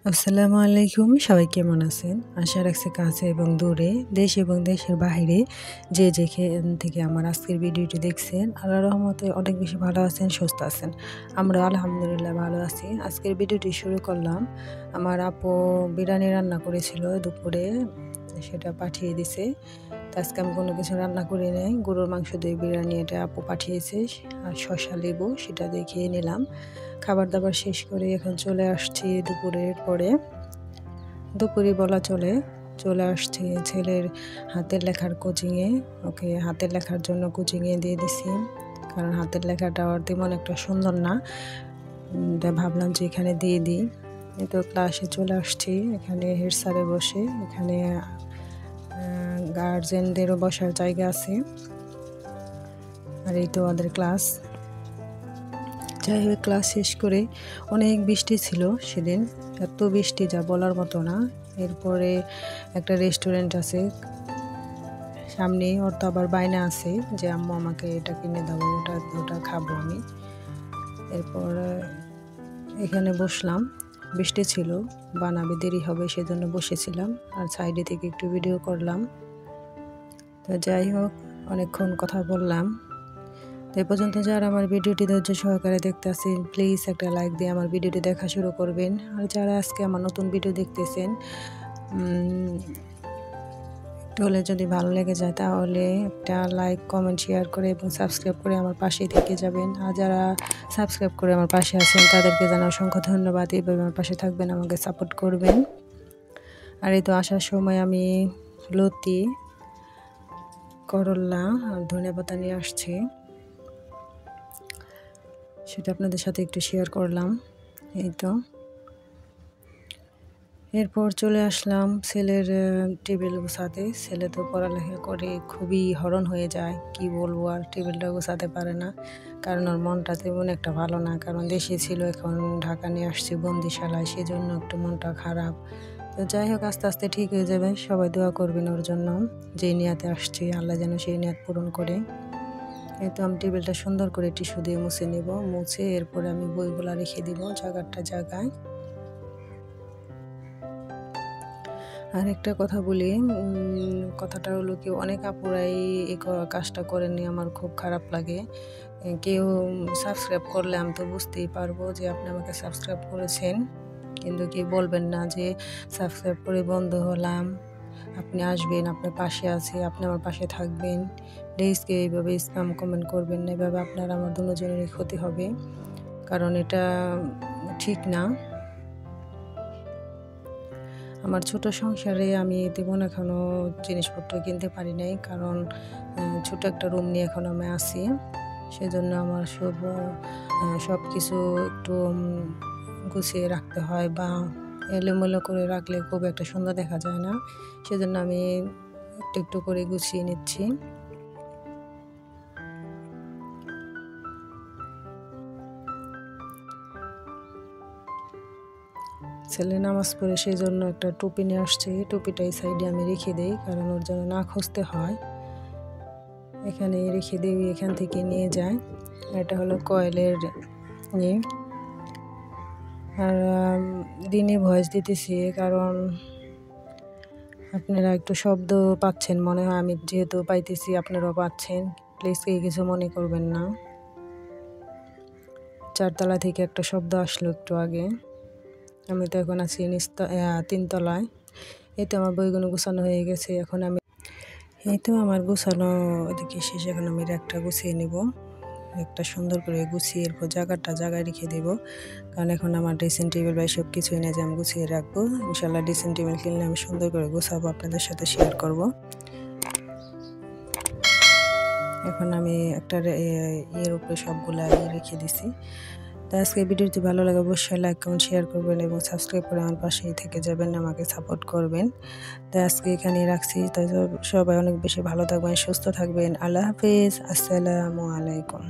আসসালামু আলাইকুম। সবাই কেমন আছেন? আশা রাখছি কাছে এবং দূরে, দেশ এবং দেশের বাহিরে যে যেখান থেকে আমার আজকের ভিডিওটি দেখছেন, আল্লাহর রহমতে অনেক বেশি ভালো আছেন, সুস্থ আছেন। আমরা আলহামদুলিল্লাহ ভালো আছি। আজকের ভিডিওটি শুরু করলাম। আমার আপু বিরিয়ানি রান্না করেছিল দুপুরে, সেটা পাঠিয়ে দিছে। তো আজকে আমি কোনো কিছু রান্না করি নাই, গরুর মাংস দিয়ে বিরিয়ানি এটা আপু পাঠিয়েছে আর শসা লেবু সেটা দিয়ে খেয়ে নিলাম। খাবার দাবার শেষ করে এখন চলে আসছি দুপুরের পরে, দুপুরই বলা চলে আসছি ছেলের হাতের লেখার কোচিংয়ে। ওকে হাতের লেখার জন্য কোচিংয়ে দিয়ে দিছি, কারণ হাতের লেখাটা ওর তেমন একটা সুন্দর না, তাই ভাবলাম যে এখানে দিয়ে দিই। তো ক্লাসে চলে আসছি, এখানে হেড স্যারে বসে, এখানে গার্জেনদেরও বসার জায়গা আছে। আর এই তো আমাদের ক্লাস। যাই হোক, ক্লাস শেষ করে অনেক বৃষ্টি ছিল সেদিন, এত বৃষ্টি যা বলার মতো না। এরপরে একটা রেস্টুরেন্ট আছে সামনে, ওর তো আবার বায়না আছে যে আম্মু আমাকে এটা কিনে দাও, ওটা খাবো আমি। এরপর এখানে বসলাম, বৃষ্টি ছিল, বানাবে দেরি হবে সেজন্য বসেছিলাম আর সাইডে থেকে একটু ভিডিও করলাম। তো যাই হোক, অনেকক্ষণ কথা বললাম। এই পর্যন্ত যারা আমার ভিডিওটি ধৈর্য সহকারে দেখতে আছেন, প্লিজ একটা লাইক দিয়ে আমার ভিডিওটি দেখা শুরু করবেন। আর যারা আজকে আমার নতুন ভিডিও দেখতেছেন, একটু হলে যদি ভালো লেগে যায় তাহলে একটা লাইক, কমেন্ট, শেয়ার করে এবং সাবস্ক্রাইব করে আমার পাশেই থেকে যাবেন। আর যারা সাবস্ক্রাইব করে আমার পাশে আছেন তাদেরকে জানাই অসংখ্য ধন্যবাদ। এইভাবে আমার পাশে থাকবেন, আমাকে সাপোর্ট করবেন। আর এই তো আসার সময় আমি লতি, করল্লা আর ধনেপাতা নিয়ে আসছি, সেটা আপনাদের সাথে একটু শেয়ার করলাম। এই তো এরপর চলে আসলাম ছেলের টেবিল গোছাতে। ছেলে তো পড়ালেখা করে খুবই হরণ হয়ে যায়, কি বলবো, আর টেবিলটা গোছাতে পারে না, কারণ ওর মনটা তেমন একটা ভালো না, কারণ দেশে ছিল, এখন ঢাকা নিয়ে আসছে বন্দিশালায়, সেজন্য একটু মনটা খারাপ। তো যাই হোক, আস্তে আস্তে ঠিক হয়ে যাবে। সবাই দোয়া করবেন ওর জন্য, যেই নিয়াতে আসছি আল্লাহ যেন সেই নিয়াত পূরণ করে। এই তো আমি টেবিলটা সুন্দর করে টিস্যু দিয়ে মুছে নিব, মুছে এরপরে আমি বইগুলা রেখে দিব জায়গায়। আর একটা কথা বলি, কথাটা হলো কি, অনেক আপুরাই এই কাজটা করেননি, আমার খুব খারাপ লাগে। কেউ সাবস্ক্রাইব করলে আমি তো বুঝতেই পারবো যে আপনি আমাকে সাবস্ক্রাইব করেছেন, কিন্তু কেউ বলবেন না যে সাবস্ক্রাইব করে বন্ধ হলাম, আপনি আসবেন, আপনার পাশে আছি, আপনি আমার পাশে থাকবেন। প্লিজ কেউ এইভাবে স্প্যাম কমেন্ট করবেন না, এভাবে আপনার আমার দুজনেরই ক্ষতি হবে, কারণ এটা ঠিক না। আমার ছোট সংসারে আমি তেমন এখনও জিনিসপত্র কিনতে পারি নাই, কারণ ছোট একটা রুম নিয়ে এখন আমি আছি, সেজন্য আমার সব কিছু একটু গুছিয়ে রাখতে হয়, বা এলোমেলো করে রাখলে খুব একটা সুন্দর দেখা যায় না, সেজন্য আমি একটু একটু করে গুছিয়ে নিচ্ছি। ছেলে নামাজ পড়ে সেই জন্য একটা টুপি নিয়ে আসছে, টুপিটা এই সাইডে আমি রেখে দিই, কারণ ওর জন্য না খুঁজতে হয়, এখানে রেখে দিই, এখান থেকে নিয়ে যায়। এটা হলো কয়েলের ইয়ে। আর দিনে ভয়েস দিতেছি কারণ আপনারা একটু শব্দ পাচ্ছেন মনে হয়, আমি যেহেতু পাইতেছি আপনারাও পাচ্ছেন, প্লিজ কেউ কিছু মনে করবেন না। 4 তলা থেকে একটা শব্দ আসলো একটু আগে। আমি তো এখন আছি 3 তলায়। এই তো আমার বইগুলো গুছানো হয়ে গেছে, এখন আমি এই তো আমার গুছানো ওদিকে শেষ, এখন আমি একটা গুছিয়ে নিব, একটা সুন্দর করে গুছিয়ে এরপর জায়গায় রেখে দেবো, কারণ এখন আমার ড্রেসিং টেবিল বা সব কিছু এনে যে আমি গুছিয়ে রাখবো। ইনশাল্লাহ ড্রেসিং টেবিল কিনলে আমি সুন্দর করে গুছাবো, আপনাদের সাথে শেয়ার করব। এখন আমি একটা ইয়ের উপরে সবগুলা রেখে দিছি। তো আজকে ভিডিওটি ভালো লাগে অবশ্যই লাইক, কমেন্ট, শেয়ার করবেন এবং সাবস্ক্রাইব করে আমার পাশেই থেকে যাবেন, আমাকে সাপোর্ট করবেন। তো আজকে এখানেই রাখছি। তাই সবাই অনেক বেশি ভালো থাকবেন, সুস্থ থাকবেন। আল্লাহ হাফিজ, আসসালামু আলাইকুম।